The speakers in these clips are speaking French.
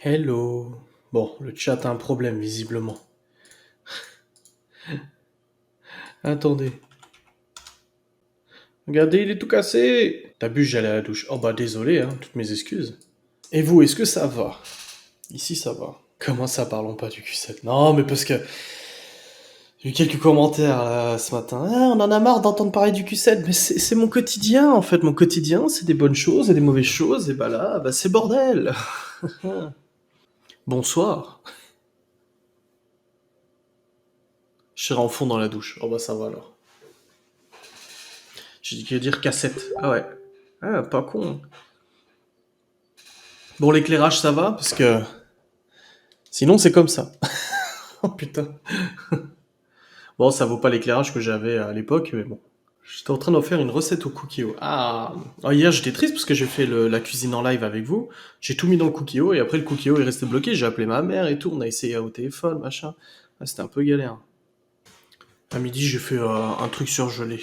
Hello. Bon, le chat a un problème, visiblement. Attendez. Regardez, il est tout cassé. T'as bu, j'allais à la douche. Oh bah désolé, hein, toutes mes excuses. Et vous, est-ce que ça va? Ici, ça va. Comment ça, parlons pas du Q7? Non, mais parce que j'ai eu quelques commentaires là, ce matin. Ah, on en a marre d'entendre parler du Q7, mais c'est mon quotidien, en fait. Mon quotidien, c'est des bonnes choses et des mauvaises choses, et bah là, bah c'est bordel. Bonsoir. Je serai en fond dans la douche. Oh bah ça va alors. J'ai dit qu'il allait dire cassette. Ah ouais. Ah, pas con. Bon, l'éclairage, ça va, parce que sinon, c'est comme ça. Oh putain. Bon, ça vaut pas l'éclairage que j'avais à l'époque, mais bon. J'étais en train d'en faire une recette au Cookio. Ah, oh, hier, j'étais triste parce que j'ai fait la cuisine en live avec vous. J'ai tout mis dans le Cookio et après, le Cookio est resté bloqué. J'ai appelé ma mère et tout. On a essayé au téléphone, machin. Ah, c'était un peu galère. À midi, j'ai fait un truc surgelé.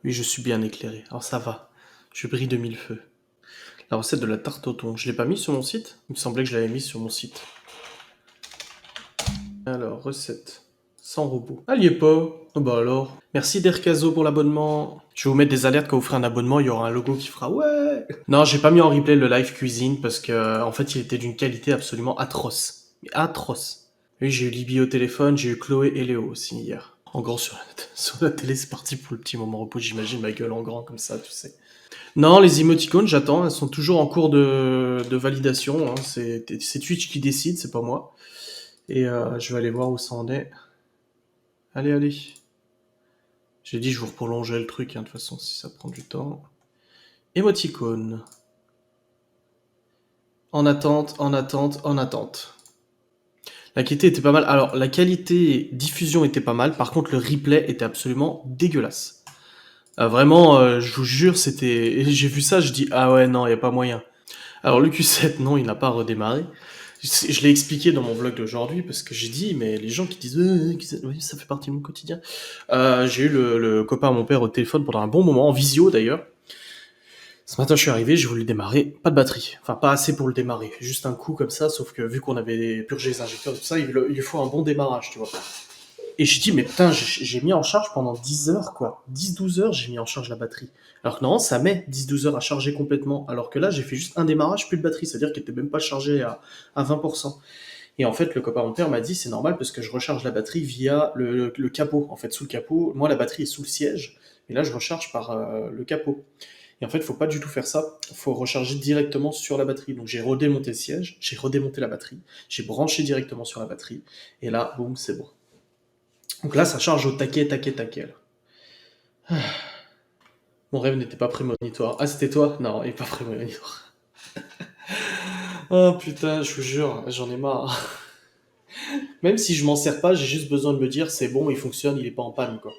Oui, je suis bien éclairé. Alors, ça va. Je brille de mille feux. La recette de la tarte au thon. Je l'ai pas mis sur mon site? Il me semblait que je l'avais mis sur mon site. Alors, recette. Sans robot. Ah, il y est pas. Oh bah alors. Merci Derkazo pour l'abonnement. Je vais vous mettre des alertes quand vous ferez un abonnement, il y aura un logo qui fera ouais. Non, j'ai pas mis en replay le live cuisine parce que en fait, il était d'une qualité absolument atroce. Mais atroce. Oui, j'ai eu Libby au téléphone, j'ai eu Chloé et Léo aussi hier. En grand sur sur la télé, c'est parti pour le petit moment repos, j'imagine ma gueule en grand comme ça, tu sais. Non, les émoticônes, j'attends, elles sont toujours en cours de validation. Hein. C'est Twitch qui décide, c'est pas moi. Et je vais aller voir où ça en est. Allez, allez. J'ai dit je vous prolongeais le truc, hein, de toute façon, si ça prend du temps. Émoticône. En attente, en attente, en attente. La qualité était pas mal. Alors, la qualité diffusion était pas mal. Par contre, le replay était absolument dégueulasse. Vraiment, je vous jure, c'était... Et j'ai vu ça, je dis, ah ouais, non, y a pas moyen. Alors, le Q7, non, il n'a pas redémarré. Je l'ai expliqué dans mon vlog d'aujourd'hui parce que j'ai dit, mais les gens qui disent, oui, ça fait partie de mon quotidien. J'ai eu le copain à mon père au téléphone pendant un bon moment, en visio d'ailleurs. Ce matin, je suis arrivé, j'ai voulu démarrer, pas de batterie. Enfin, pas assez pour le démarrer. Juste un coup comme ça, sauf que vu qu'on avait purgé les injecteurs, tout ça, il lui faut un bon démarrage, tu vois. Et j'ai dit, mais putain, j'ai mis en charge pendant 10 heures, quoi. 10-12 heures, j'ai mis en charge la batterie. Alors que non, ça met 10-12 heures à charger complètement. Alors que là, j'ai fait juste un démarrage, plus de batterie. C'est-à-dire qu'elle était même pas chargée à 20%. Et en fait, le copain de mon père m'a dit, c'est normal parce que je recharge la batterie via le capot. En fait, sous le capot, moi, la batterie est sous le siège. Et là, je recharge par le capot. Et en fait, il faut pas du tout faire ça. Il faut recharger directement sur la batterie. Donc j'ai redémonté le siège, j'ai redémonté la batterie, j'ai branché directement sur la batterie. Et là, boum, c'est bon. Donc là, ça charge au taquet, taquet, taquet. Là. Mon rêve n'était pas prémonitoire. Ah, c'était toi? Non, il n'est pas prémonitoire. Oh putain, je vous jure, j'en ai marre. Même si je m'en sers pas, j'ai juste besoin de me dire c'est bon, il fonctionne, il est pas en panne, quoi.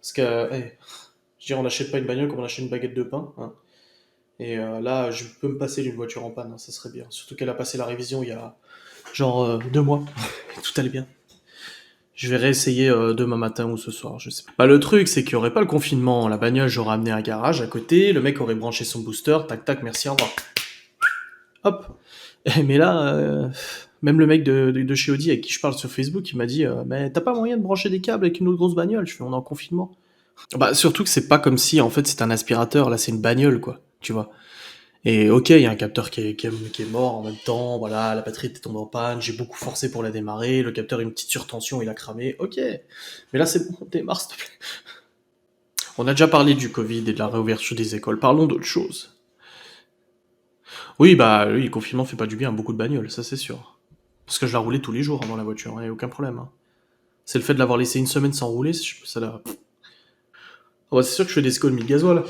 Parce que, hey, je veux dire, on n'achète pas une bagnole comme on achète une baguette de pain. Hein. Et là, je peux me passer d'une voiture en panne, hein, ça serait bien. Surtout qu'elle a passé la révision il y a genre 2 mois. Tout allait bien. Je vais réessayer demain matin ou ce soir, je sais pas. Bah, le truc, c'est qu'il n'y aurait pas le confinement. La bagnole, j'aurais amené un garage à côté, le mec aurait branché son booster, tac tac, merci, au revoir. Hop. Mais là, même le mec de chez Audi avec qui je parle sur Facebook, il m'a dit mais t'as pas moyen de brancher des câbles avec une autre grosse bagnole? Je fais on est en confinement. Bah surtout que c'est pas comme si en fait c'est un aspirateur, là c'est une bagnole quoi, tu vois. Et ok, il y a un capteur qui est mort en même temps, voilà, la batterie était tombée en panne, j'ai beaucoup forcé pour la démarrer, le capteur a une petite surtension, il a cramé, ok. Mais là c'est bon, démarre s'il te plaît. On a déjà parlé du Covid et de la réouverture des écoles, parlons d'autre chose. Oui, bah oui, le confinement fait pas du bien à beaucoup de bagnoles, ça c'est sûr. Parce que je la roulais tous les jours hein, dans la voiture, hein, aucun problème. Hein. C'est le fait de l'avoir laissé une semaine sans rouler, ça l'a... Oh, bah, c'est sûr que je fais des économies de gasoil.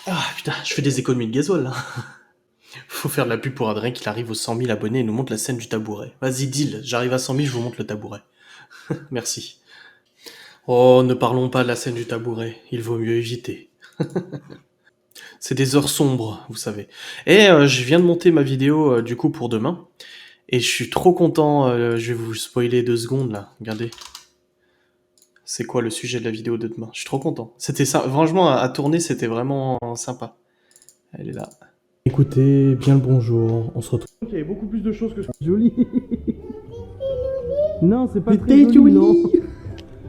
Ah putain, je fais des économies de gasoil là. Faut faire de la pub pour Adrien qu'il arrive aux 100 000 abonnés et nous montre la scène du tabouret. Vas-y, deal, j'arrive à 100 000, je vous montre le tabouret. Merci. Oh, ne parlons pas de la scène du tabouret, il vaut mieux éviter. C'est des heures sombres, vous savez. Et je viens de monter ma vidéo du coup pour demain. Et je suis trop content, je vais vous spoiler 2 secondes là, regardez. C'est quoi le sujet de la vidéo de demain? Je suis trop content. C'était ça, franchement, à tourner, c'était vraiment sympa. Elle est là. Écoutez, bien le bonjour, on se retrouve. Il y avait beaucoup plus de choses que ce joli. Non, c'est pas très joli, non.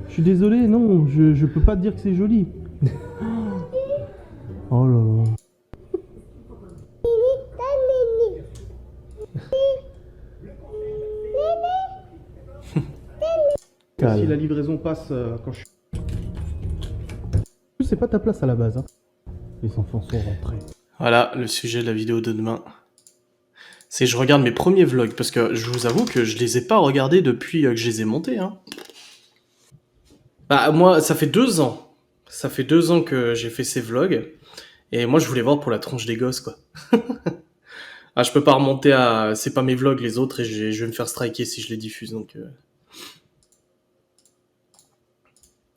Je suis désolé, non, je peux pas te dire que c'est joli. Oh là là. Si la livraison passe quand je suis... C'est pas ta place à la base, hein. Les enfants sont rentrés. Voilà le sujet de la vidéo de demain. C'est que je regarde mes premiers vlogs, parce que je vous avoue que je les ai pas regardés depuis que je les ai montés, hein. Bah moi, ça fait 2 ans. Ça fait 2 ans que j'ai fait ces vlogs. Et moi, je voulais voir pour la tronche des gosses, quoi. Ah, je peux pas remonter à... C'est pas mes vlogs, les autres, et je vais me faire striker si je les diffuse, donc...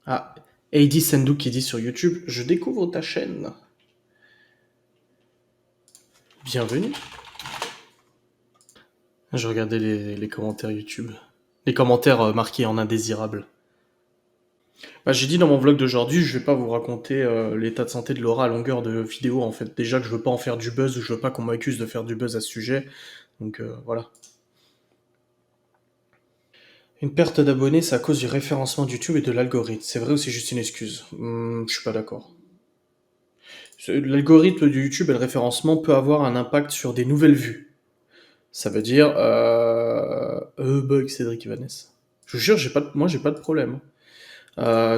Ah, Heidi Sendou qui dit sur YouTube « Je découvre ta chaîne. Bienvenue. » Je regardais les commentaires YouTube. Les commentaires marqués en indésirable. Bah, j'ai dit dans mon vlog d'aujourd'hui, je vais pas vous raconter l'état de santé de Laura à longueur de vidéo, en fait. Déjà que je veux pas en faire du buzz, ou je veux pas qu'on m'accuse de faire du buzz à ce sujet. Donc voilà. Une perte d'abonnés, c'est à cause du référencement de YouTube et de l'algorithme. C'est vrai ou c'est juste une excuse? Je suis pas d'accord. L'algorithme de YouTube et le référencement peut avoir un impact sur des nouvelles vues. Ça veut dire... bug Cédric Ivanez. Je vous jure, moi j'ai pas de problème.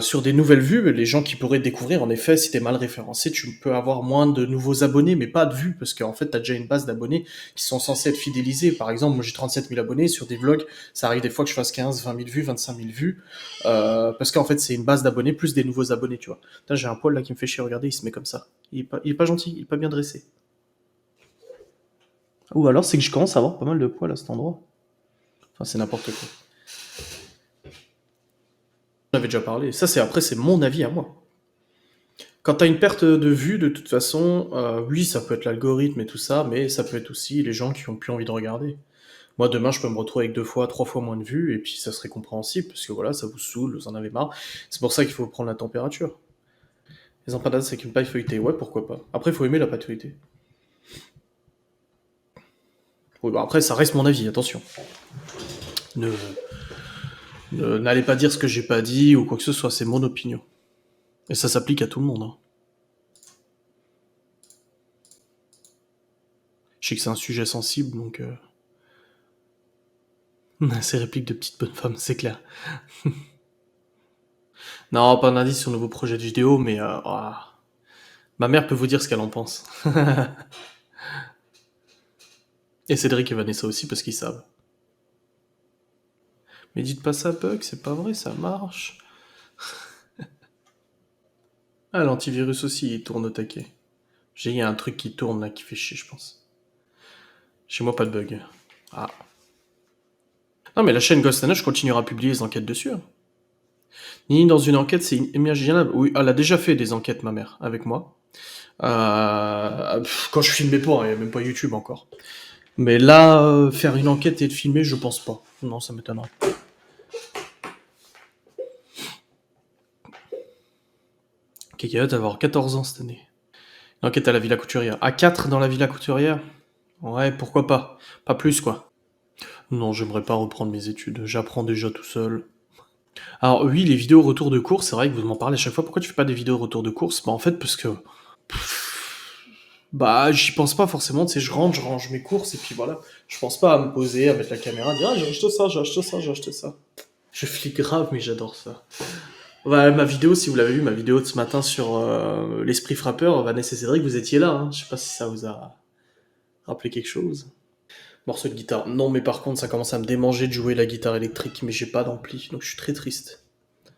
Sur des nouvelles vues, les gens qui pourraient découvrir, en effet, si t'es mal référencé, tu peux avoir moins de nouveaux abonnés, mais pas de vues, parce qu'en fait, t'as déjà une base d'abonnés qui sont censés être fidélisés. Par exemple, moi j'ai 37 000 abonnés, sur des vlogs, ça arrive des fois que je fasse 15, 20 000 vues, 25 000 vues, parce qu'en fait, c'est une base d'abonnés plus des nouveaux abonnés, tu vois. Là, j'ai un poil là qui me fait chier, regardez, il se met comme ça. Il est pas gentil, il est pas bien dressé. Ou alors, c'est que je commence à avoir pas mal de poils à cet endroit. Enfin, c'est n'importe quoi. On avait déjà parlé. Ça, c'est mon avis à moi. Quand t'as une perte de vue, de toute façon, oui, ça peut être l'algorithme et tout ça, mais ça peut être aussi les gens qui ont plus envie de regarder. Moi, demain, je peux me retrouver avec 2 fois, 3 fois moins de vues, et puis ça serait compréhensible, parce que voilà, ça vous saoule, vous en avez marre. C'est pour ça qu'il faut prendre la température. Les empanadas avec une paille feuilletée, ouais, pourquoi pas. Après, il faut aimer la pâte feuilletée. Oui, bah après, ça reste mon avis, attention. N'allez pas dire ce que j'ai pas dit, ou quoi que ce soit, c'est mon opinion. Et ça s'applique à tout le monde, hein. Je sais que c'est un sujet sensible, donc... Ces répliques de petites bonnes femmes, c'est clair. Non, pas d'indice sur un nouveau projet de vidéo, mais... Ma mère peut vous dire ce qu'elle en pense. Et Cédric et Vanessa aussi, parce qu'ils savent. Mais dites pas ça, Bug, c'est pas vrai, ça marche. Ah, l'antivirus aussi, il tourne au taquet. Il y a un truc qui tourne là, qui fait chier, je pense. Chez moi, pas de bug. Ah. Non, mais la chaîne Ghost je continuera à publier les enquêtes dessus. Hein. Ni dans une enquête, c'est inimaginable. Oui, elle a déjà fait des enquêtes, ma mère, avec moi. Quand je filmais pas, il n'y a même pas YouTube encore. Mais là, faire une enquête et de filmer, je pense pas. Non, ça m'étonnerait. Kekayot va avoir 14 ans cette année. Une enquête à la Villa Couturière. À 4 dans la Villa Couturière? Ouais, pourquoi pas. Pas plus, quoi. Non, j'aimerais pas reprendre mes études. J'apprends déjà tout seul. Alors oui, les vidéos retour de course, c'est vrai que vous m'en parlez à chaque fois. Pourquoi tu fais pas des vidéos retour de course? Bah en fait, parce que... Bah, j'y pense pas forcément, tu sais, je range mes courses, et puis voilà. Je pense pas à me poser, à mettre la caméra, à dire « Ah, j'ai acheté ça, j'ai acheté ça, j'ai acheté ça ». Je flippe grave, mais j'adore ça. Ouais, ma vidéo, si vous l'avez vu, ma vidéo de ce matin sur l'esprit frappeur, Vanessa et Cédric, vous étiez là, hein. Je sais pas si ça vous a rappelé quelque chose. Morceau de guitare. Non, mais par contre, ça commence à me démanger de jouer la guitare électrique, mais j'ai pas d'ampli, donc je suis très triste.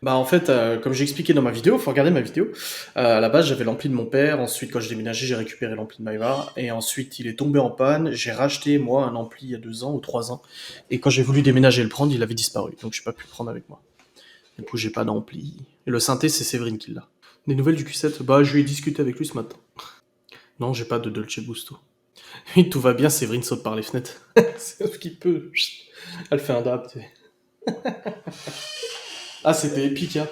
Bah en fait, comme j'ai expliqué dans ma vidéo, faut regarder ma vidéo, à la base j'avais l'ampli de mon père, ensuite quand j'ai déménagé j'ai récupéré l'ampli de Maïva, et ensuite il est tombé en panne, j'ai racheté moi un ampli il y a 2 ans ou 3 ans, et quand j'ai voulu déménager et le prendre, il avait disparu, donc j'ai pas pu le prendre avec moi. Du coup j'ai pas d'ampli. Et le synthé c'est Séverine qui l'a. Des nouvelles du Q7? Bah je lui ai discuté avec lui ce matin. Non, j'ai pas de Dolce Gusto. Oui, tout va bien, Séverine saute par les fenêtres. C'est ce qu'il peut. Elle fait un dab, tu sais. Ah, c'était épique, hein.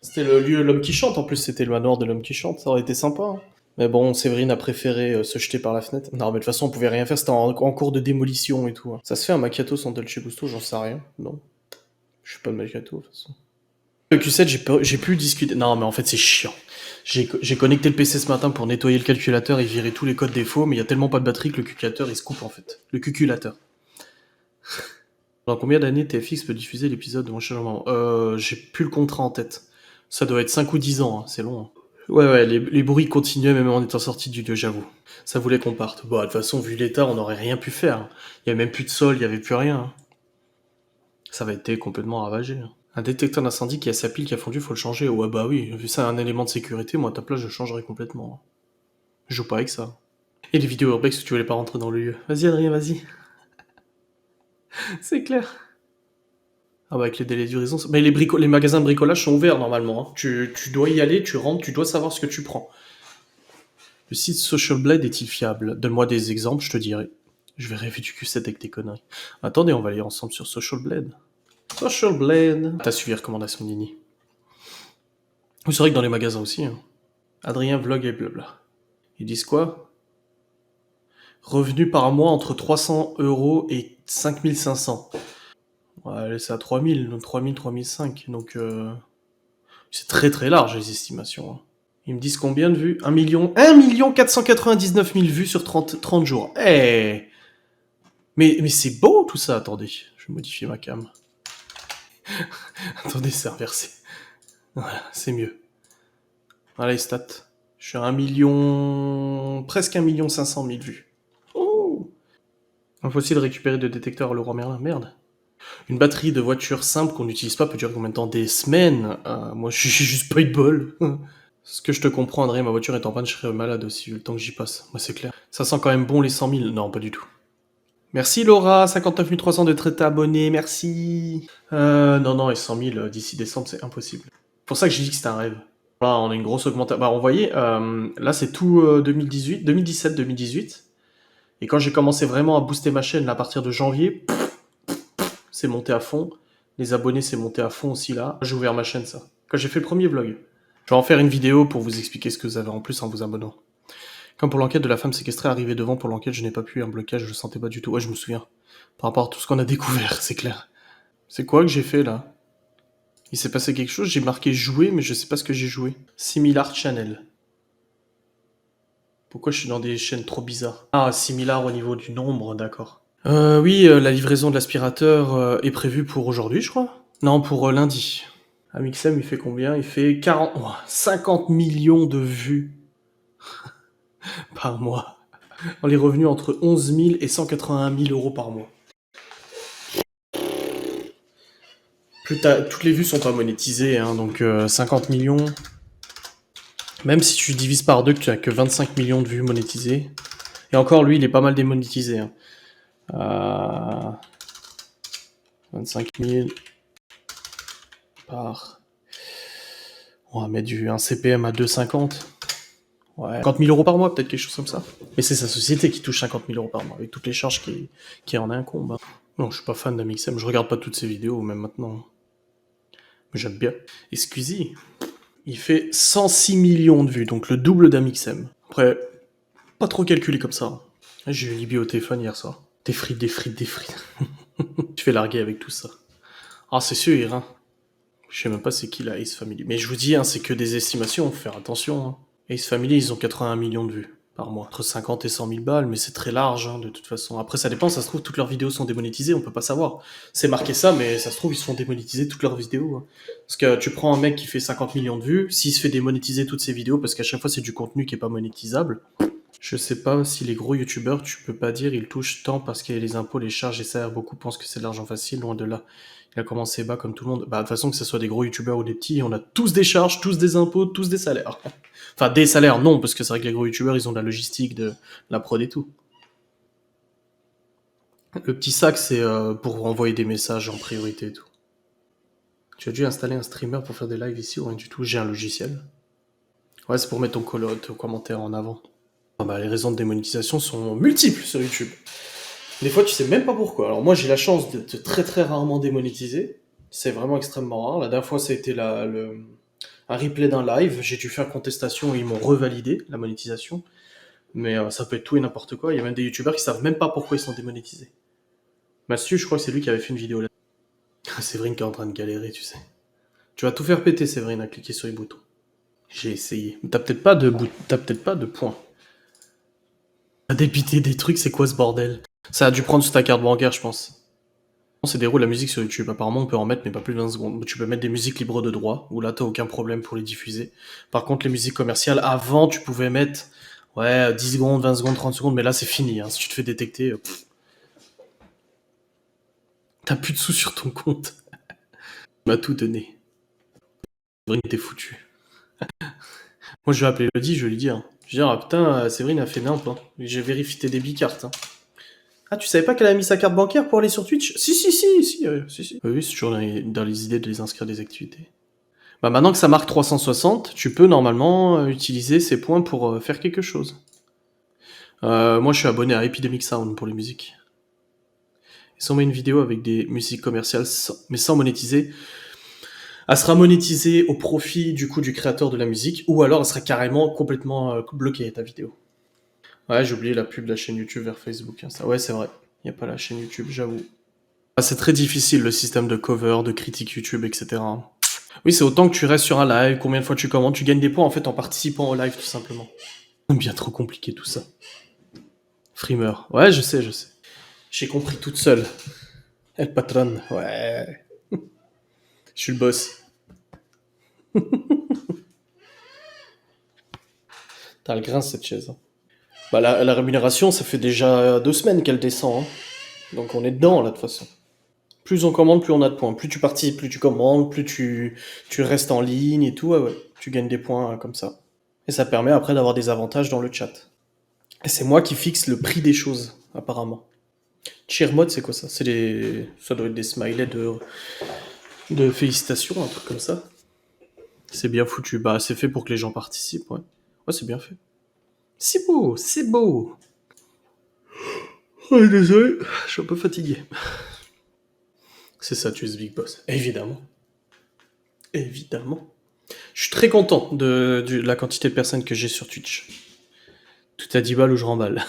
C'était le lieu L'Homme qui chante, en plus, c'était le manoir de L'Homme qui chante, ça aurait été sympa. Hein. Mais bon, Séverine a préféré se jeter par la fenêtre. Non, mais de toute façon, on pouvait rien faire, c'était en cours de démolition et tout, hein. Ça se fait un macchiato sans Dolce Gusto, j'en sais rien. Non. Je suis pas de macchiato, de toute façon. Le Q7, j'ai pu discuter. Non, mais en fait, c'est chiant. J'ai connecté le PC ce matin pour nettoyer le calculateur et virer tous les codes défauts, mais il y a tellement pas de batterie que le calculateur il se coupe en fait. Le cuculateur. Dans combien d'années TFX peut diffuser l'épisode de Mon Changement? J'ai plus le contrat en tête. Ça doit être 5 ou 10 ans, hein, c'est long. Hein. Ouais, les bruits continuaient même en étant sortis du lieu, j'avoue. Ça voulait qu'on parte. Bon, de toute façon, vu l'état, on n'aurait rien pu faire. Il y avait même plus de sol, il y avait plus rien. Hein. Ça va être complètement ravagé. Hein. Un détecteur d'incendie qui a sa pile qui a fondu, faut le changer. Ouais, bah oui, vu ça un élément de sécurité, moi à ta place, je changerais complètement. Je joue pas avec ça. Et les vidéos urbex, tu voulais pas rentrer dans le lieu. Vas-y, Adrien, vas-y. C'est clair. Ah bah avec les délais d'uraison... Mais les magasins de bricolage sont ouverts normalement. Hein. Tu dois y aller, tu rentres, tu dois savoir ce que tu prends. Le site Social Blade est-il fiable? Donne-moi des exemples, je te dirai. Je vais rêver du Q7 avec tes conneries. Attendez, on va aller ensemble sur Social Blade. Social Blade. T'as suivi les recommandations de Nini. C'est vrai que dans les magasins aussi. Hein. Adrien vlog et blabla. Ils disent quoi? Revenu par mois entre 300 € et 5500. Ouais, c'est à 3000, donc 3000, 3005. Donc, c'est très très large les estimations. Hein. Ils me disent combien de vues? 1 499 000 vues sur 30 jours. Eh mais c'est beau tout ça, attendez. Je vais modifier ma cam. Attendez, c'est inversé. Voilà, c'est mieux. Voilà les stats. Je suis à 1 million... presque 1 500 000 vues. Oh. Impossible de récupérer de détecteur à Leroy Merlin. Merde. Une batterie de voiture simple qu'on n'utilise pas peut durer combien de temps? Des semaines. Moi, j'ai juste pas eu de bol. Ce que je te comprends, André, ma voiture est en panne, je serais malade aussi, vu le temps que j'y passe. Moi, c'est clair. Ça sent quand même bon les 100 000. Non, pas du tout. Merci Laura, 59 300 de traité abonné, merci. Non, et 100 000 d'ici décembre, c'est impossible. C'est pour ça que j'ai dit que c'était un rêve. Là, on a une grosse augmentation. Bah, on voyait, là, c'est tout 2017, 2018. Et quand j'ai commencé vraiment à booster ma chaîne, là, à partir de janvier, c'est monté à fond. Les abonnés, c'est monté à fond aussi, là. J'ai ouvert ma chaîne, ça. Quand j'ai fait le premier vlog. Je vais en faire une vidéo pour vous expliquer ce que vous avez en plus en vous abonnant. Comme pour l'enquête de la femme séquestrée, arrivée devant pour l'enquête, je n'ai pas pu, un blocage, je le sentais pas du tout. Ouais, je me souviens. Par rapport à tout ce qu'on a découvert, c'est clair. C'est quoi que j'ai fait, là? Il s'est passé quelque chose, j'ai marqué jouer, mais je sais pas ce que j'ai joué. Similar Channel. Pourquoi je suis dans des chaînes trop bizarres? Ah, similar au niveau du nombre, d'accord. Oui, la livraison de l'aspirateur est prévue pour aujourd'hui, je crois. Non, pour lundi. Amixem, il fait combien? Il fait 50 millions de vues par mois. Les revenus entre 11 000 et 181 000 € par mois. Toutes les vues sont pas monétisées, hein, donc 50 millions. Même si tu divises par deux, que tu as que 25 millions de vues monétisées. Et encore, lui, il est pas mal démonétisé. Hein. 25 000 par... On va mettre un CPM à 2,50. Ouais. 50 000 € par mois, peut-être quelque chose comme ça. Mais c'est sa société qui touche 50 000 € par mois, avec toutes les charges qui en incombent. Hein. Non, je suis pas fan d'Amixem, je regarde pas toutes ses vidéos, même maintenant. Mais j'aime bien. Et Squeezie, il fait 106 millions de vues, donc le double d'Amixem. Après, pas trop calculé comme ça. J'ai eu Libby au téléphone hier soir. Des frites. Tu fais larguer avec tout ça. Ah, c'est sûr, hein. Je sais même pas c'est qui la Ace Family. Mais je vous dis, hein, c'est que des estimations, faut faire attention. Hein. Ace Family, ils ont 81 millions de vues par mois. Entre 50 et 100 000 balles, mais c'est très large, hein, de toute façon. Après, ça dépend, ça se trouve, toutes leurs vidéos sont démonétisées, on peut pas savoir. C'est marqué ça, mais ça se trouve, ils se font démonétiser toutes leurs vidéos. Hein. Parce que tu prends un mec qui fait 50 millions de vues, s'il se fait démonétiser toutes ses vidéos, parce qu'à chaque fois, c'est du contenu qui est pas monétisable. Je sais pas si les gros youtubeurs, tu peux pas dire, ils touchent tant parce qu'il y a les impôts, les charges et ça, beaucoup pensent que c'est de l'argent facile, loin de là. Il a commencé bas comme tout le monde. Bah, de toute façon, que ce soit des gros youtubeurs ou des petits, on a tous des charges, tous des impôts, tous des salaires. Enfin, des salaires, non, parce que c'est vrai que les gros youtubeurs, ils ont de la logistique, de la prod et tout. Le petit sac, c'est pour envoyer des messages en priorité et tout. Tu as dû installer un streamer pour faire des lives ici ou rien du tout? J'ai un logiciel. Ouais, c'est pour mettre ton commentaire en avant. Ah bah, les raisons de démonétisation sont multiples sur YouTube. Des fois, tu sais même pas pourquoi. Alors moi, j'ai la chance d'être très très rarement démonétisé. C'est vraiment extrêmement rare. La dernière fois, ça a été un replay d'un live, j'ai dû faire contestation et ils m'ont revalidé la monétisation. Mais ça peut être tout et n'importe quoi. Il y a même des youtubeurs qui savent même pas pourquoi ils sont démonétisés. Mathieu, je crois que c'est lui qui avait fait une vidéo là. Séverine qui est en train de galérer, tu sais. Tu vas tout faire péter, Séverine, à cliquer sur les boutons. J'ai essayé. Mais t'as peut-être pas de points. T'as débité des trucs, c'est quoi ce bordel? Ça a dû prendre sur ta carte bancaire, je pense. C'est des roues la musique sur YouTube. Apparemment, on peut en mettre, mais pas plus de 20 secondes. Tu peux mettre des musiques libres de droit, où là, t'as aucun problème pour les diffuser. Par contre, les musiques commerciales, avant, tu pouvais mettre, ouais, 10 secondes, 20 secondes, 30 secondes, mais là, c'est fini. Hein. Si tu te fais détecter, t'as plus de sous sur ton compte. Tu m'as tout donné. Séverine, t'es foutu. Moi, je vais appeler Elodie, je vais lui dire. Je vais dire, ah putain, Séverine a fait nimp. Hein. J'ai vérifié tes débit-cartes. Hein. Ah, tu savais pas qu'elle a mis sa carte bancaire pour aller sur Twitch? Si. Oui, c'est toujours dans les idées de les inscrire des activités. Bah maintenant que ça marque 360, tu peux normalement utiliser ces points pour faire quelque chose. Moi, je suis abonné à Epidemic Sound pour les musiques. Ils ont mis une vidéo avec des musiques commerciales, mais sans monétiser. Elle sera monétisée au profit du coup du créateur de la musique, ou alors elle sera carrément complètement bloquée, ta vidéo. Ouais, j'ai oublié la pub de la chaîne YouTube vers Facebook. Hein, ça. Ouais, c'est vrai. Il n'y a pas la chaîne YouTube, j'avoue. Ah, c'est très difficile le système de cover, de critique YouTube, etc. Oui, c'est autant que tu restes sur un live, combien de fois tu commandes, tu gagnes des points en fait en participant au live tout simplement. Bien trop compliqué tout ça. Freemer. Ouais, je sais. J'ai compris toute seule. El patron. Ouais. Je suis le boss. T'as le grain cette chaise. Hein. Bah la rémunération, ça fait déjà 2 semaines qu'elle descend. Hein. Donc on est dedans là de toute façon. Plus on commande, plus on a de points. Plus tu participes, plus tu commandes, plus tu restes en ligne et tout. Ouais. Tu gagnes des points comme ça. Et ça permet après d'avoir des avantages dans le chat. Et c'est moi qui fixe le prix des choses, apparemment. Cheer mode, c'est quoi ça? Ça doit être des smileys de félicitations, un truc comme ça. C'est bien foutu. Bah, c'est fait pour que les gens participent, ouais. Ouais, c'est bien fait. C'est beau. Ouais, désolé, je suis un peu fatigué. C'est ça, tu es Big Boss. Évidemment. Je suis très content de la quantité de personnes que j'ai sur Twitch. Tout à 10 balles ou je remballe.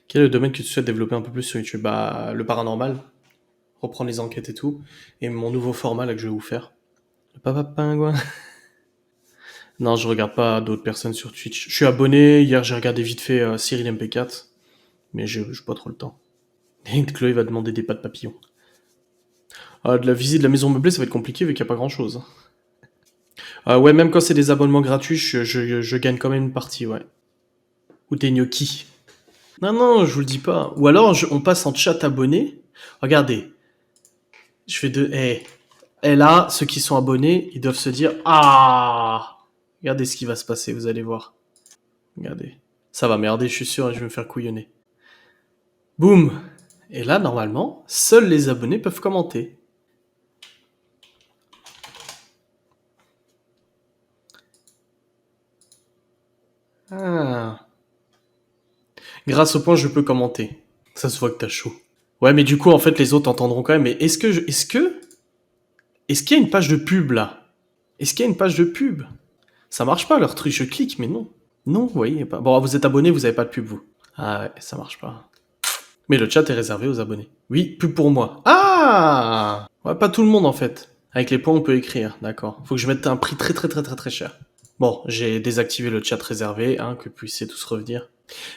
Quel est le domaine que tu souhaites développer un peu plus sur YouTube? Bah, le paranormal. Reprendre les enquêtes et tout. Et mon nouveau format là que je vais vous faire. Le papa pingouin. Non, je regarde pas d'autres personnes sur Twitch. Je suis abonné. Hier, j'ai regardé vite fait Cyril MP4. Mais j'ai pas trop le temps. Et Chloé va demander des pattes papillons. De la visite de la maison meublée, ça va être compliqué vu qu'il n'y a pas grand chose. Ouais, même quand c'est des abonnements gratuits, je gagne quand même une partie, ouais. Ou des gnocchis. Non, je vous le dis pas. Ou alors, on passe en chat abonné. Regardez. Je fais deux. Et là, ceux qui sont abonnés, ils doivent se dire ah, regardez ce qui va se passer, vous allez voir. Regardez. Ça va merder, je suis sûr, et je vais me faire couillonner. Boum. Et là, normalement, seuls les abonnés peuvent commenter. Ah. Grâce au point, je peux commenter. Ça se voit que t'as chaud. Ouais, mais du coup, en fait, les autres entendront quand même. Mais est-ce qu'il y a une page de pub là? Est-ce qu'il y a une page de pub? Ça marche pas leur truc, je clique, mais non. Non, vous voyez pas. Bon, vous êtes abonné, vous avez pas de pub, vous. Ah ouais, ça marche pas. Mais le chat est réservé aux abonnés. Oui, pub pour moi. Ah! Ouais, pas tout le monde en fait. Avec les points, on peut écrire, d'accord. Faut que je mette un prix très cher. Bon, j'ai désactivé le chat réservé, hein, que vous puissiez tous revenir.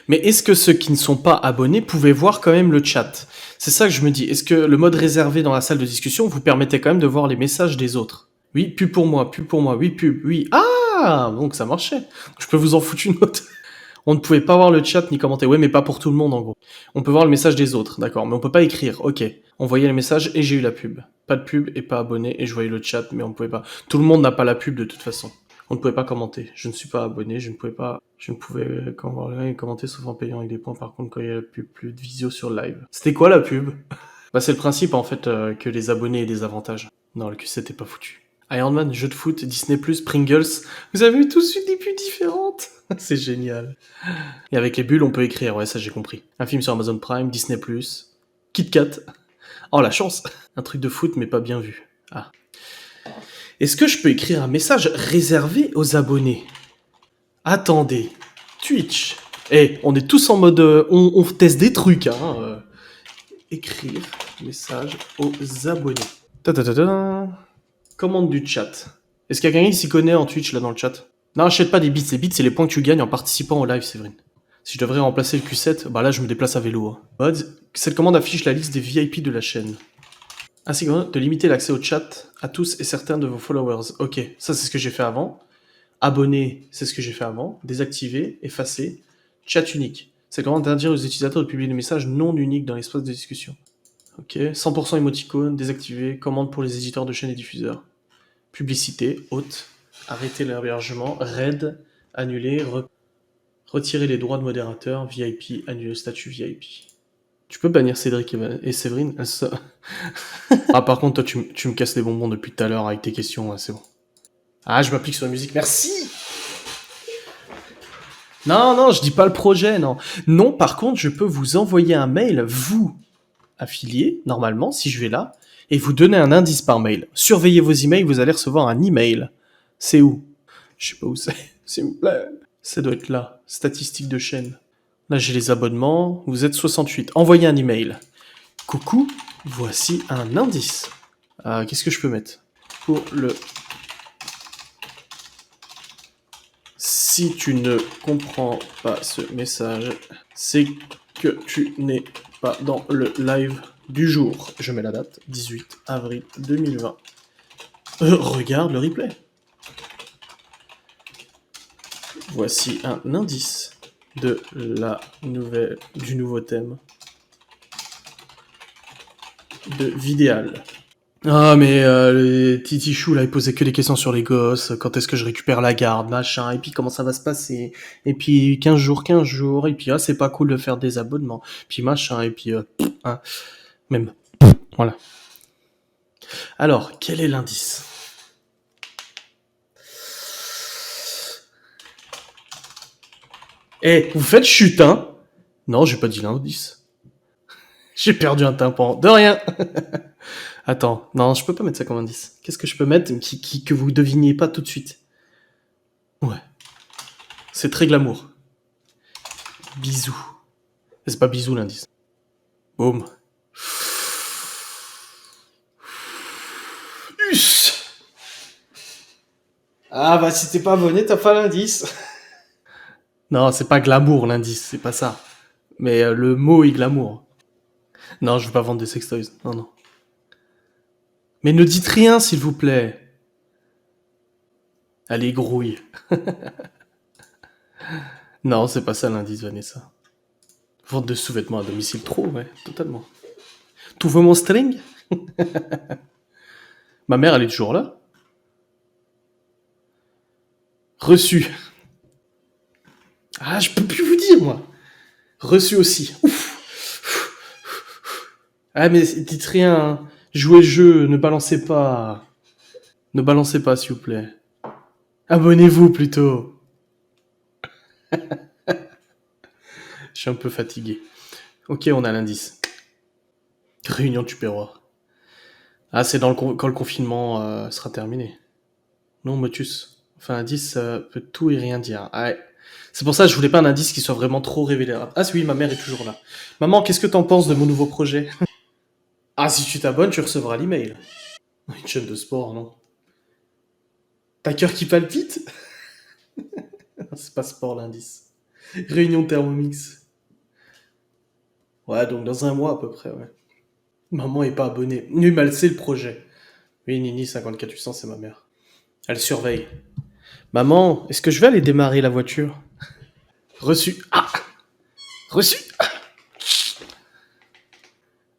Mais est-ce que ceux qui ne sont pas abonnés pouvaient voir quand même le chat? C'est ça que je me dis. Est-ce que le mode réservé dans la salle de discussion vous permettait quand même de voir les messages des autres? Oui, pub pour moi, oui, pub, oui. Ah! Donc ça marchait. Je peux vous en foutre une autre. On ne pouvait pas voir le chat ni commenter. Ouais, mais pas pour tout le monde en gros. On peut voir le message des autres, d'accord. Mais on peut pas écrire. Ok. On voyait les messages et j'ai eu la pub. Pas de pub et pas abonné et je voyais le chat, mais on pouvait pas. Tout le monde n'a pas la pub de toute façon. On ne pouvait pas commenter. Je ne suis pas abonné, je ne pouvais commenter sauf en payant avec des points. Par contre, quand il y a plus de visio sur le live. C'était quoi la pub? Bah, c'est le principe en fait que les abonnés aient des avantages. Non, le QC t'es pas foutu. Iron Man, jeu de foot, Disney+, Pringles. Vous avez tous eu des pubs différentes. C'est génial. Et avec les bulles, on peut écrire. Ouais, ça j'ai compris. Un film sur Amazon Prime, Disney+, KitKat. Oh la chance. Un truc de foot mais pas bien vu. Ah. Est-ce que je peux écrire un message réservé aux abonnés? Attendez. Twitch. Eh, on est tous en mode... on teste des trucs, hein. Écrire message aux abonnés. Ta-ta-ta-ta. Commande du chat. Est-ce qu'il y a quelqu'un qui s'y connaît en Twitch, là, dans le chat? Non, achète pas des bits. Les bits, c'est les points que tu gagnes en participant au live, Séverine. Si je devrais remplacer le Q7, bah là, je me déplace à vélo. Hein. Cette commande affiche la liste des VIP de la chaîne. Ainsi que de limiter l'accès au chat à tous et certains de vos followers. Ok, ça, c'est ce que j'ai fait avant. Abonner, c'est ce que j'ai fait avant. Désactiver, effacer. Chat unique. C'est comment interdire aux utilisateurs de publier des messages non uniques dans l'espace de discussion. Ok, 100% émoticône, désactiver, commande pour les éditeurs de chaînes et diffuseurs. Publicité, haute, arrêter l'hébergement, raid, annuler, retirer les droits de modérateur, VIP, annuler le statut VIP. Tu peux bannir Cédric et Séverine? Ah, par contre, toi, tu me casses les bonbons depuis tout à l'heure avec tes questions, hein, c'est bon. Ah, je m'applique sur la musique, merci! Non, je dis pas le projet, non. Non, par contre, je peux vous envoyer un mail, vous, affilié, normalement, si je vais là, et vous donner un indice par mail. Surveillez vos emails, vous allez recevoir un email. C'est où? Je sais pas où c'est, s'il vous plaît. Ça doit être là, statistiques de chaîne. Là, j'ai les abonnements, vous êtes 68. Envoyez un email. Coucou, voici un indice. Qu'est-ce que je peux mettre? Pour le... Si tu ne comprends pas ce message, c'est que tu n'es pas dans le live du jour. Je mets la date, 18 avril 2020. Regarde le replay. Voici un indice de du nouveau thème de Vidéal. Ah, mais Titi Chou, là, il posait que des questions sur les gosses, quand est-ce que je récupère la garde, machin, et puis comment ça va se passer, et puis 15 jours, et puis c'est pas cool de faire des abonnements, puis machin, et puis hein, même, voilà. Alors, quel est l'indice? Eh, vous faites chute, hein? Non, j'ai pas dit l'indice. J'ai perdu un tympan, de rien. Attends, non, je peux pas mettre ça comme indice. Qu'est-ce que je peux mettre que vous deviniez pas tout de suite? Ouais. C'est très glamour. Bisous. C'est pas bisous l'indice. Boum. Us. Ah bah si t'es pas abonné, t'as pas l'indice. Non, c'est pas glamour l'indice, c'est pas ça. Mais le mot est glamour. Non, je veux pas vendre des sextoys. Non. Mais ne dites rien, s'il vous plaît. Allez, grouille. Non, c'est pas ça l'indice, Vanessa. Vente de sous-vêtements à domicile, trop, ouais, totalement. Tu veux mon string? Ma mère, elle est toujours là. Reçu. Ah, je peux plus vous dire, moi. Reçu aussi. Ouf. Ah, mais dites rien. Hein. Jouez le jeu, ne balancez pas. Ne balancez pas, s'il vous plaît. Abonnez-vous plutôt. Je suis un peu fatigué. Ok, on a l'indice. Réunion tupperware. Ah, c'est quand le confinement sera terminé. Non, Motus. Enfin, indice peut tout et rien dire. Ah ouais. C'est pour ça que je voulais pas un indice qui soit vraiment trop révélateur. Ah oui, ma mère est toujours là. Maman, qu'est-ce que t'en penses de mon nouveau projet? Ah, si tu t'abonnes, tu recevras l'email. Une chaîne de sport, non? T'as cœur qui palpite? C'est pas sport l'indice. Réunion Thermomix. Ouais, donc dans un mois à peu près, ouais. Maman est pas abonnée. Mais elle sait le projet. Oui, Nini 54800, c'est ma mère. Elle surveille. Maman, est-ce que je vais aller démarrer la voiture? Reçu. Ah! Reçu.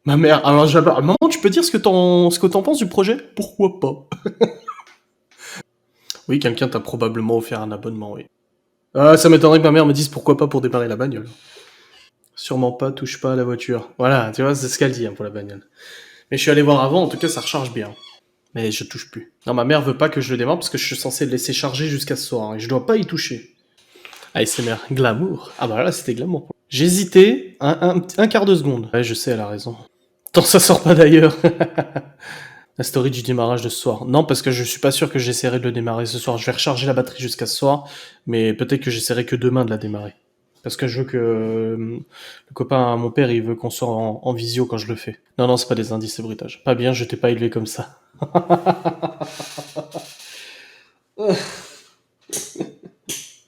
Ma mère, alors j'adore. Maman, tu peux dire ce que t'en penses du projet? Pourquoi pas? Oui, quelqu'un t'a probablement offert un abonnement, oui. Ça m'étonnerait que ma mère me dise pourquoi pas pour démarrer la bagnole. Sûrement pas, touche pas à la voiture. Voilà, tu vois, c'est ce qu'elle dit hein, pour la bagnole. Mais je suis allé voir avant, en tout cas ça recharge bien. Mais je touche plus. Non, ma mère veut pas que je le démarre parce que je suis censé le laisser charger jusqu'à ce soir. Et je dois pas y toucher. ASMR, glamour. Ah bah là, c'était glamour. J'hésitais un quart de seconde. Ouais, je sais, elle a raison. Tant ça sort pas d'ailleurs. La story du démarrage de ce soir. Non, parce que je suis pas sûr que j'essaierai de le démarrer ce soir. Je vais recharger la batterie jusqu'à ce soir, mais peut-être que j'essaierai que demain de la démarrer. Parce que je veux que le copain à mon père, il veut qu'on soit en visio quand je le fais. Non, non, c'est pas des indices, c'est bruitage. Pas bien, je t'ai pas élevé comme ça.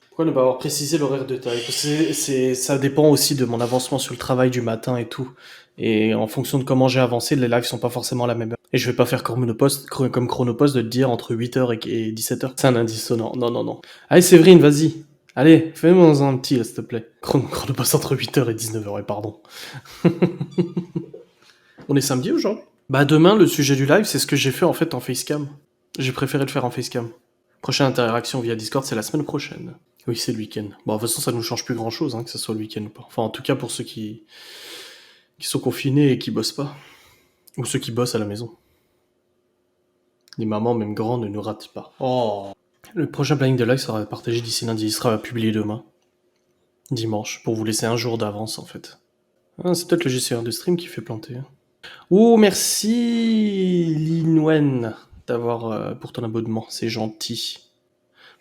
Pourquoi ne pas avoir précisé l'horaire de taille? Parce que ça dépend aussi de mon avancement sur le travail du matin et tout. Et en fonction de comment j'ai avancé, les lives sont pas forcément à la même heure. Et je vais pas faire comme Chronopost de te dire entre 8h et 17h. C'est un indice sonore. Non, non, non. Allez, Séverine, vas-y. Allez, fais-moi un petit, s'il te plaît. Chronopost entre 8h et 19h, ouais, pardon. On est samedi aujourd'hui? Bah, demain, le sujet du live, c'est ce que j'ai fait en fait en facecam. J'ai préféré le faire en facecam. Prochaine interaction via Discord, c'est la semaine prochaine. Oui, c'est le week-end. Bon, de toute façon, ça nous change plus grand-chose, hein, que ce soit le week-end ou pas. Enfin, en tout cas, pour ceux qui sont confinés et qui bossent pas. Ou ceux qui bossent à la maison. Les mamans, même grands, ne nous ratent pas. Oh. Le prochain planning de live sera partagé d'ici lundi. Il sera publié demain. Dimanche. Pour vous laisser un jour d'avance, en fait. Ah, c'est peut-être le gestionnaire de stream qui fait planter. Oh, merci, Linwen, d'avoir pour ton abonnement. C'est gentil.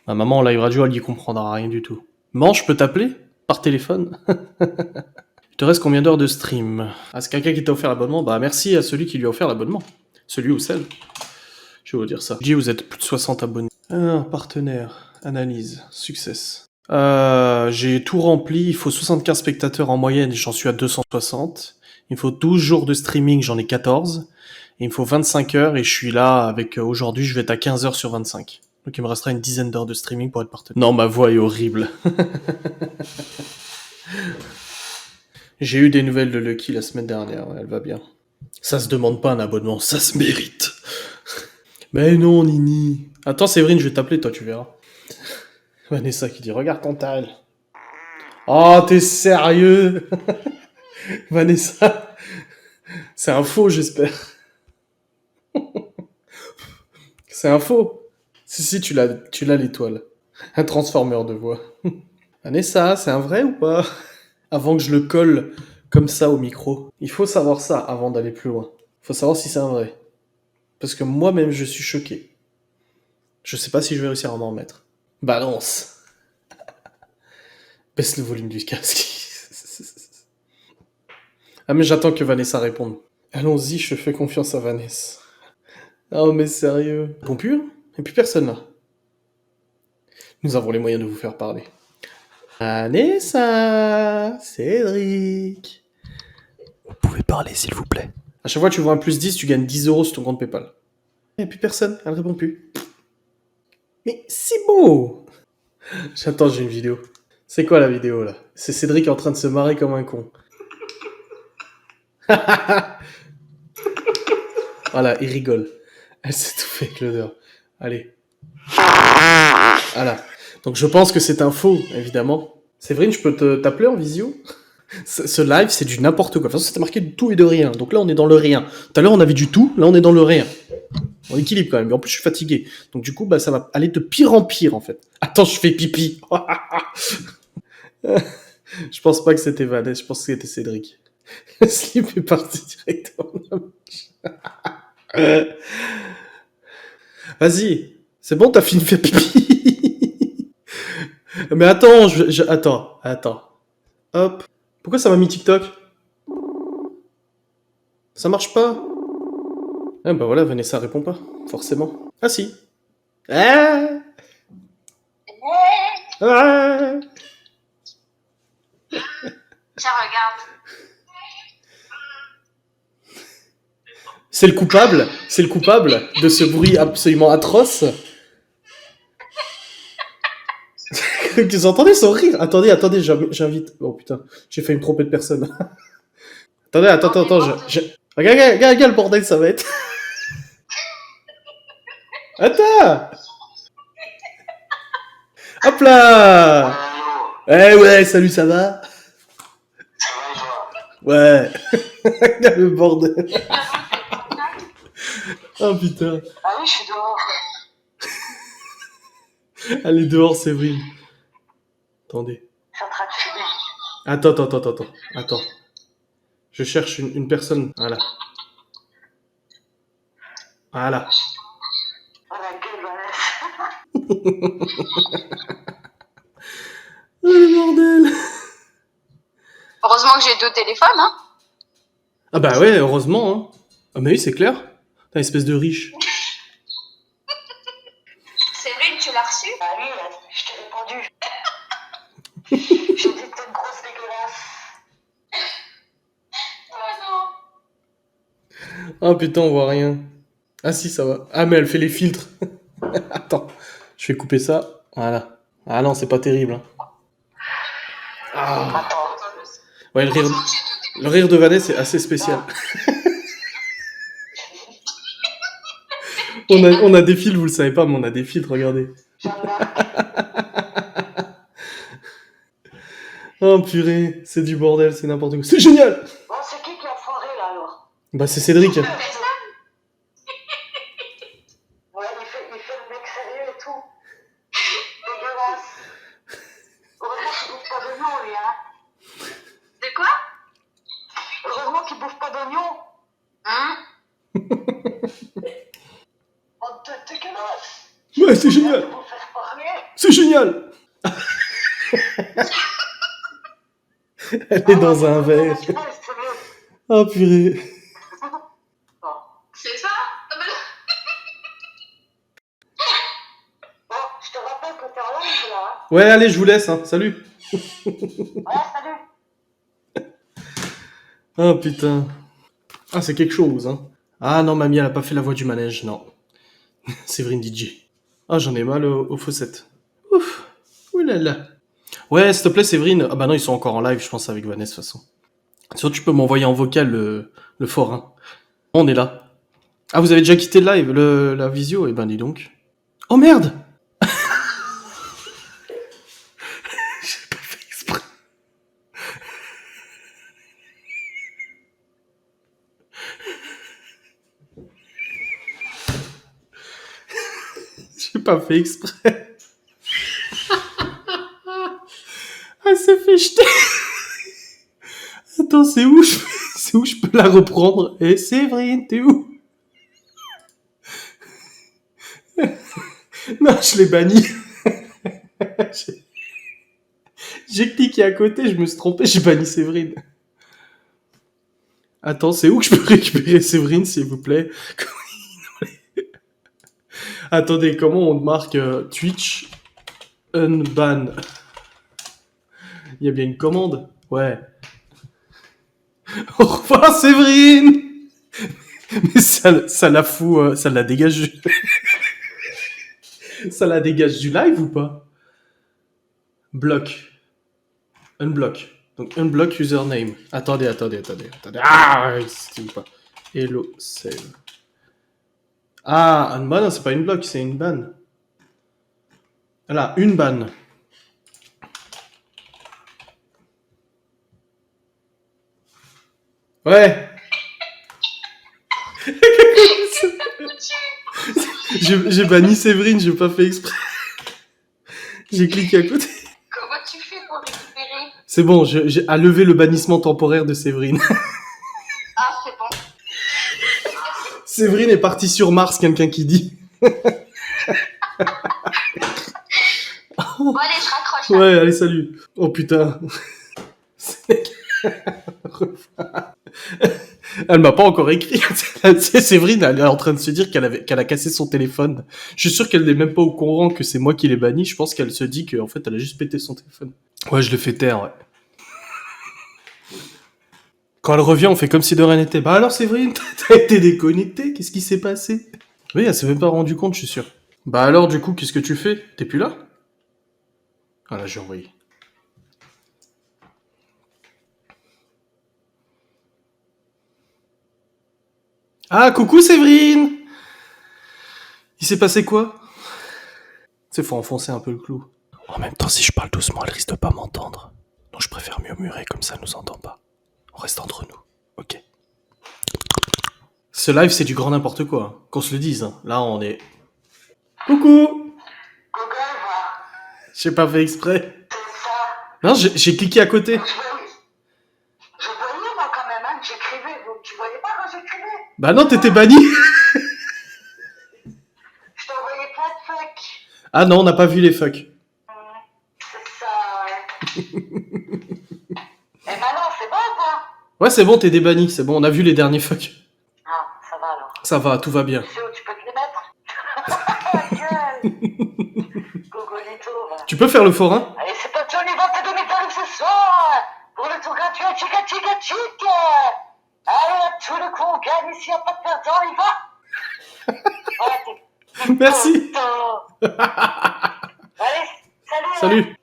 Ma maman en live radio, elle y comprendra rien du tout. Maman, je peux t'appeler par téléphone? Il te reste combien d'heures de stream? Ah, c'est quelqu'un qui t'a offert l'abonnement? Bah, merci à celui qui lui a offert l'abonnement. Celui ou celle. Je vais vous dire ça. Je dis, vous êtes plus de 60 abonnés. Partenaire, analyse, success. J'ai tout rempli. Il faut 75 spectateurs en moyenne et j'en suis à 260. Il me faut 12 jours de streaming, j'en ai 14. Et il me faut 25 heures et je suis là avec aujourd'hui, je vais être à 15 heures sur 25. Donc il me restera une dizaine d'heures de streaming pour être partenaire. Non, ma voix est horrible. J'ai eu des nouvelles de Lucky la semaine dernière, elle va bien. Ça se demande pas un abonnement, ça se mérite. Mais non, Nini. Attends, Séverine, je vais t'appeler, toi, tu verras. Vanessa qui dit, regarde ton tal. Oh, t'es sérieux? Vanessa. C'est un faux, j'espère. C'est un faux. Si, tu l'as l'étoile. Un transformeur de voix. Vanessa, c'est un vrai ou pas? Avant que je le colle comme ça au micro. Il faut savoir ça avant d'aller plus loin. Il faut savoir si c'est un vrai. Parce que moi-même, je suis choqué. Je sais pas si je vais réussir à m'en remettre. Balance. Baisse le volume du casque. Ah mais j'attends que Vanessa réponde. Allons-y, je fais confiance à Vanessa. Oh mais sérieux. Bon plus, hein? Et plus personne là. Nous avons les moyens de vous faire parler. Vanessa, Cédric. Vous pouvez parler s'il vous plaît. À chaque fois que tu vois un plus 10, tu gagnes 10 euros sur ton compte Paypal. Et plus personne, elle répond plus. Mais c'est beau. J'attends, j'ai une vidéo. C'est quoi la vidéo là? C'est Cédric en train de se marrer comme un con. Voilà, il rigole. Elle s'étouffe avec l'odeur. Allez. Voilà. Donc je pense que c'est un faux, évidemment. Séverine, je peux t'appeler en visio? Ce live, c'est du n'importe quoi. De toute façon, c'était marqué du tout et de rien. Donc là, on est dans le rien. Tout à l'heure, on avait du tout. Là, on est dans le rien. On équilibre quand même. Et en plus, je suis fatigué. Donc du coup, bah, ça va aller de pire en pire, en fait. Attends, je fais pipi. Je pense pas que c'était Vanessa. Je pense que c'était Cédric. Slip est parti directement. Vas-y. C'est bon, t'as fini de faire pipi. Mais attends, attends. Hop. Pourquoi ça m'a mis TikTok? Ça marche pas? Ah bah voilà, Vanessa répond pas, forcément. Ah si. Ah ah Tiens, regarde. c'est le coupable de ce bruit absolument atroce. Vous entendez son rire? Attendez, j'invite. Oh putain, j'ai failli me tromper de personne. Attends, regarde, le bordel, ça va être. Attends. Hop là. Ouais, salut, ça va? Ça va et toi? Ouais. Regarde le bordel. Oh putain. Ah oui, je suis dehors. Elle est dehors, Séverine. Attendez. Je suis en train de fumer. Attends. Je cherche une personne. Voilà. Voilà. Oh la gueule, Vanessa. Oh le bordel. Heureusement que j'ai 2 téléphones, hein. Ah bah ouais, heureusement, hein. Ah mais oui, c'est clair. T'es une espèce de riche. Séverine, tu l'as reçu? Bah oui, je t'ai répondu. J'ai dit que t'es une grosse dégueulasse. Oh non. Ah putain, on voit rien. Ah si, ça va. Ah mais elle fait les filtres. Attends, je vais couper ça. Voilà. Ah non, c'est pas terrible. Hein. Ah. Attends. Ouais, le rire de Vanessa est assez spécial. On a des filtres, vous le savez pas, mais on a des filtres, regardez. Oh purée, c'est du bordel, c'est n'importe quoi. C'est génial! Bon, c'est qui a foiré là alors? Bah c'est Cédric. Ouais, il fait le mec sérieux et tout. Dégueulasse. Heureusement qu'il bouffe pas d'oignon, lui, hein. De quoi? Heureusement qu'il bouffe pas d'oignon. Hein? Oh, t'es dégueulasse. Ouais, c'est génial! Pour faire parler. C'est génial! Elle est dans un verre. Oh purée. C'est ça? Bon, je te rappelle que t'es en live là. Ouais, allez, je vous laisse, hein. Salut. Ouais, salut. Oh putain. Ah, c'est quelque chose, hein. Ah non, mamie, elle a pas fait la voix du manège, non. Séverine DJ. Ah, j'en ai mal aux fossettes. Ouf. Oulala. Ouais, s'il te plaît, Séverine. Ah bah non, ils sont encore en live, je pense, avec Vanessa, de toute façon. Sinon, tu peux m'envoyer en vocal le forain. On est là. Ah, vous avez déjà quitté le live, la visio? Eh ben, dis donc. Oh merde! J'ai pas fait exprès. J'ai pas fait exprès. Elle s'est fait jeter. Attends, c'est où je peux la reprendre? Eh, Séverine, t'es où? Non, je l'ai banni. J'ai cliqué à côté, je me suis trompé, j'ai banni Séverine. Attends, c'est où que je peux récupérer Séverine, s'il vous plaît? Attendez, comment on marque Twitch unban? Il y a bien une commande? Ouais. Au revoir Séverine! Mais ça la fout, ça la dégage. Ça la dégage du live ou pas? Bloc. Unblock. Donc unblock username. Attendez. Ah, c'est pas. Hello save. Ah, unban, c'est pas une bloc, c'est une ban. Voilà, une ban. Ouais. J'ai banni Séverine, j'ai pas fait exprès. J'ai cliqué à côté. Comment tu fais pour récupérer? C'est bon, j'ai à lever le bannissement temporaire de Séverine. Ah, c'est bon. Séverine est partie sur Mars, quelqu'un qui dit. Bon, allez, je raccroche. Là. Ouais, allez, salut. Oh putain. Elle m'a pas encore écrit. Séverine, elle est en train de se dire qu'elle a cassé son téléphone. Je suis sûr qu'elle n'est même pas au courant que c'est moi qui l'ai banni. Je pense qu'elle se dit qu'en fait, elle a juste pété son téléphone. Ouais, je le fais taire, ouais. Quand elle revient, on fait comme si de rien n'était. Bah alors, Séverine, t'as été déconnectée? Qu'est-ce qui s'est passé? Oui, elle s'est même pas rendue compte, je suis sûr. Bah alors, du coup, qu'est-ce que tu fais? T'es plus là? Ah là, j'ai envoyé. Ah, coucou Séverine! Il s'est passé quoi? C'est faut enfoncer un peu le clou. En même temps, si je parle doucement, elle risque de pas m'entendre. Donc je préfère murmurer, comme ça elle nous entend pas. On reste entre nous, ok? Ce live, c'est du grand n'importe quoi. Qu'on se le dise. Hein. Là, on est... Coucou! Google, va. J'ai pas fait exprès. C'est ça. Non, j'ai cliqué à côté. Je voyais, moi, quand même, hein, que j'écrivais. Tu voyais pas quand j'écrivais? Bah non, t'étais banni. Ah non, on n'a pas vu les fuck. C'est ça, ouais. Et maintenant, c'est bon, quoi. Ouais, c'est bon, t'es débanni, c'est bon, on a vu les derniers fuck. Ah, ça va alors. Ça va, tout va bien. Tu sais où tu peux te les mettre? Gueule. Gogolito, va. Tu peux faire le forain? Allez, c'est parti, on y va, t'es donné tarif ce soir. Pour le tour gratuit, chica, chica, chica. Allez, à tout le coup, on gagne ici, y'a pas de perdant, on y va. Voilà, t'es Merci. content. Allez, salut. Salut.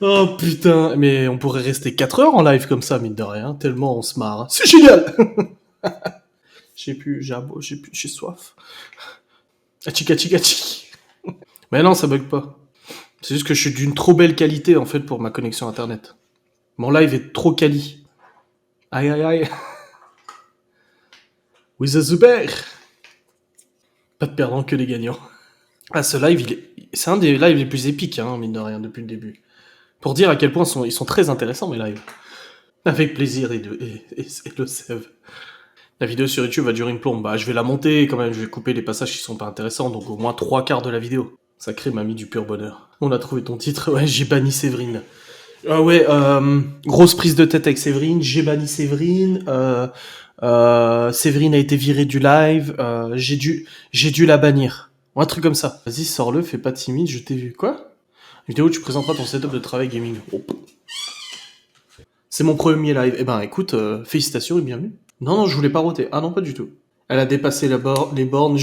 Oh putain, mais on pourrait rester 4 heures en live comme ça, mine de rien, tellement on se marre. Hein. C'est génial. J'ai soif. Achika chika chiki. Mais non, ça bug pas. C'est juste que je suis d'une trop belle qualité en fait pour ma connexion internet. Mon live est trop quali. Aïe aïe aïe. With a Zuber. Pas de perdants que des gagnants. Ah, ce live, c'est un des lives les plus épiques, hein, mine de rien, depuis le début. Pour dire à quel point ils sont très intéressants, mes lives. Avec plaisir et le sève. La vidéo sur YouTube va durer une plombe. Bah, je vais la monter quand même, je vais couper les passages qui sont pas intéressants, donc au moins 3/4 de la vidéo. Sacré m'a mis du pur bonheur. On a trouvé ton titre, ouais, j'ai banni Séverine. Ah ouais, grosse prise de tête avec Séverine, j'ai banni Séverine, Séverine a été virée du live, j'ai dû la bannir. Ou un truc comme ça. Vas-y, sors-le, fais pas timide, je t'ai vu. Quoi? Vidéo où tu présenteras ton setup de travail gaming. Oh. C'est mon premier live. Eh ben écoute, félicitations et bienvenue. Non, je voulais pas roter. Ah non, pas du tout. Elle a dépassé les bornes.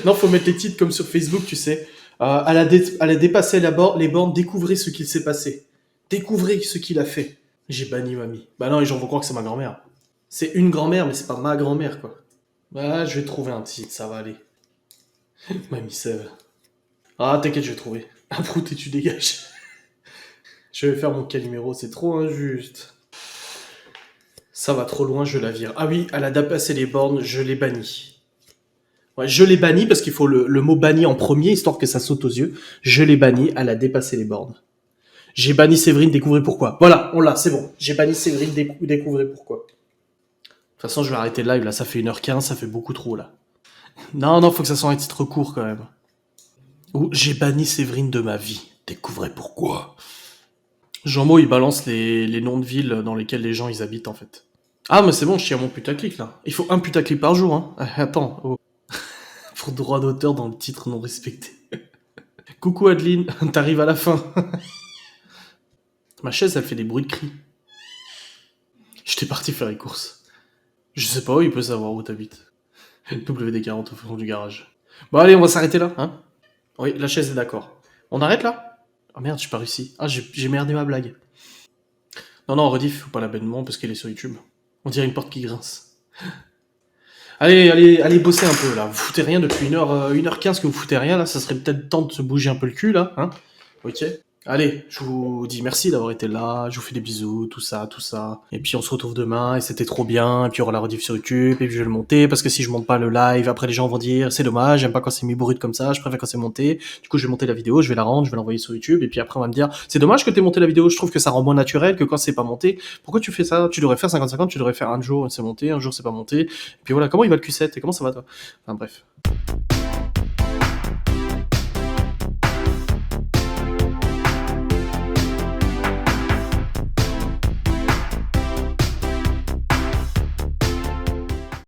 Non, faut mettre les titres comme sur Facebook, tu sais. Elle a dépassé les bornes, découvrez ce qu'il s'est passé. Découvrez ce qu'il a fait. J'ai banni mamie. Bah non, les gens vont croire que c'est ma grand-mère. C'est une grand-mère, mais c'est pas ma grand-mère, quoi. Bah, je vais trouver un titre, ça va aller. Mamie Sève. Ah, t'inquiète, je vais trouver. Un prout et tu dégages. Je vais faire mon Calimero, c'est trop injuste. Ça va trop loin, je la vire. Ah oui, elle a dépassé les bornes, je l'ai banni. Ouais, je l'ai banni parce qu'il faut le mot banni en premier, histoire que ça saute aux yeux. Je l'ai banni, elle a dépassé les bornes. J'ai banni Séverine, découvrez pourquoi. Voilà, on l'a, c'est bon. J'ai banni Séverine, découvrez pourquoi. De toute façon, je vais arrêter le live, là, ça fait 1h15, ça fait beaucoup trop, là. Non, faut que ça soit un titre court, quand même. Ou j'ai banni Séverine de ma vie, découvrez pourquoi. Jean-Mo, il balance les noms de villes dans lesquelles les gens, ils habitent, en fait. Ah, mais c'est bon, je tiens mon putaclic, là. Il faut un putaclic par jour, hein. Attends, oh. Pour droit d'auteur dans le titre non respecté. Coucou Adeline, t'arrives à la fin. Ma chaise, elle fait des bruits de cris. J'étais parti faire les courses. Je sais pas où il peut savoir où t'habites. WD-40 au fond du garage. Bon allez, on va s'arrêter là, hein. Oui, la chaise est d'accord. On arrête là? Oh merde, j'ai pas réussi. Ah, j'ai merdé ma blague. Non, rediff, faut pas l'abonnement parce qu'elle est sur YouTube. On dirait une porte qui grince. Allez bosser un peu là. Vous foutez rien depuis 1h15 que vous foutez rien là. Ça serait peut-être temps de se bouger un peu le cul là, hein. Ok. Allez, je vous dis merci d'avoir été là, je vous fais des bisous, tout ça. Et puis on se retrouve demain, et c'était trop bien, et puis il y aura la rediff sur YouTube, et puis je vais le monter, parce que si je monte pas le live, après les gens vont dire, c'est dommage, j'aime pas quand c'est mis brut comme ça, je préfère quand c'est monté. Du coup je vais monter la vidéo, je vais la rendre, je vais l'envoyer sur YouTube, et puis après on va me dire, c'est dommage que t'aies monté la vidéo, je trouve que ça rend moins naturel que quand c'est pas monté. Pourquoi tu fais ça? Tu devrais faire 50-50, tu devrais faire un jour c'est monté, un jour c'est pas monté. Et puis voilà, comment il va le Q7, et comment ça va toi? Enfin bref.